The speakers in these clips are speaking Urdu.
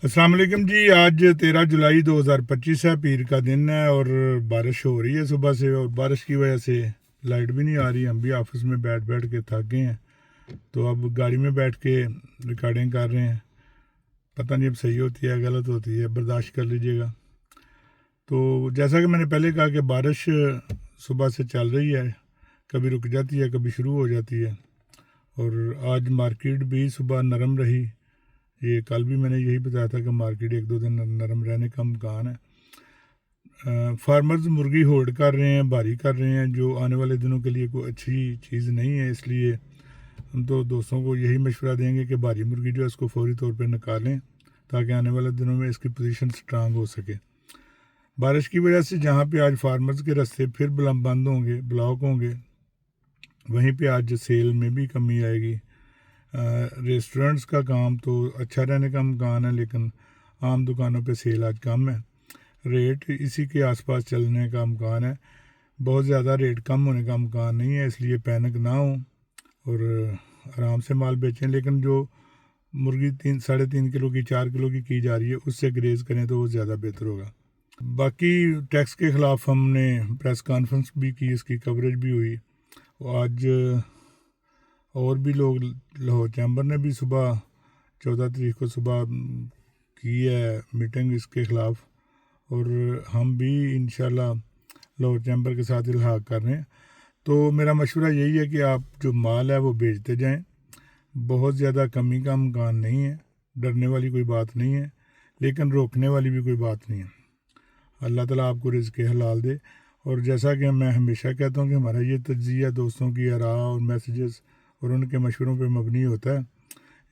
السلام علیکم جی. آج 13 جولائی 2025 ہے, پیر کا دن ہے اور بارش ہو رہی ہے صبح سے, اور بارش کی وجہ سے لائٹ بھی نہیں آ رہی. ہم بھی آفس میں بیٹھ کے تھک گئے ہیں, تو اب گاڑی میں بیٹھ کے ریکارڈنگ کر رہے ہیں. پتہ نہیں اب صحیح ہوتی ہے غلط ہوتی ہے, برداشت کر لیجیے گا. تو جیسا کہ میں نے پہلے کہا کہ بارش صبح سے چل رہی ہے, کبھی رک جاتی ہے کبھی شروع ہو جاتی ہے. اور آج مارکیٹ بھی صبح نرم رہی. یہ کل بھی میں نے یہی بتایا تھا کہ مارکیٹ 1-2 دن نرم رہنے کا امکان ہے. فارمرز مرغی ہولڈ کر رہے ہیں, بھاری کر رہے ہیں, جو آنے والے دنوں کے لیے کوئی اچھی چیز نہیں ہے. اس لیے ہم تو دوستوں کو یہی مشورہ دیں گے کہ بھاری مرغی جو ہے اس کو فوری طور پہ نکالیں, تاکہ آنے والے دنوں میں اس کی پوزیشن سٹرانگ ہو سکے. بارش کی وجہ سے جہاں پہ آج فارمرز کے راستے پھر بند ہوں گے, بلاک ہوں گے, وہیں پہ آج سیل میں بھی کمی آئے گی. ریسٹورنٹس کا کام تو اچھا رہنے کا امکان ہے, لیکن عام دکانوں پہ سیل آج کم ہے. ریٹ اسی کے آس پاس چلنے کا امکان ہے, بہت زیادہ ریٹ کم ہونے کا امکان نہیں ہے. اس لیے پینک نہ ہوں اور آرام سے مال بیچیں. لیکن جو مرغی 3.5 کلو کی 4 کلو کی جا رہی ہے, اس سے گریز کریں تو وہ زیادہ بہتر ہوگا. باقی ٹیکس کے خلاف ہم نے پریس کانفرنس بھی کی, اس کی کوریج بھی ہوئی. آج اور بھی لوگ, لاہور چیمبر نے بھی صبح 14 تاریخ کو صبح کی ہے میٹنگ اس کے خلاف, اور ہم بھی انشاءاللہ لاہور چیمبر کے ساتھ الحاق کر رہے ہیں. تو میرا مشورہ یہی ہے کہ آپ جو مال ہے وہ بیچتے جائیں. بہت زیادہ کمی کا امکان نہیں ہے, ڈرنے والی کوئی بات نہیں ہے, لیکن روکنے والی بھی کوئی بات نہیں ہے. اللہ تعالیٰ آپ کو رزق حلال دے. اور جیسا کہ میں ہمیشہ کہتا ہوں کہ ہمارا یہ تجزیہ دوستوں کی آراء اور میسیجز اور ان کے مشوروں پہ مبنی ہوتا ہے.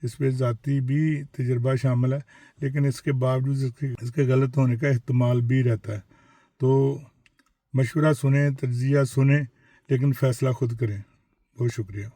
اس پہ ذاتی بھی تجربہ شامل ہے, لیکن اس کے باوجود اس کے غلط ہونے کا احتمال بھی رہتا ہے. تو مشورہ سنیں, تجزیہ سنیں, لیکن فیصلہ خود کریں. بہت شکریہ.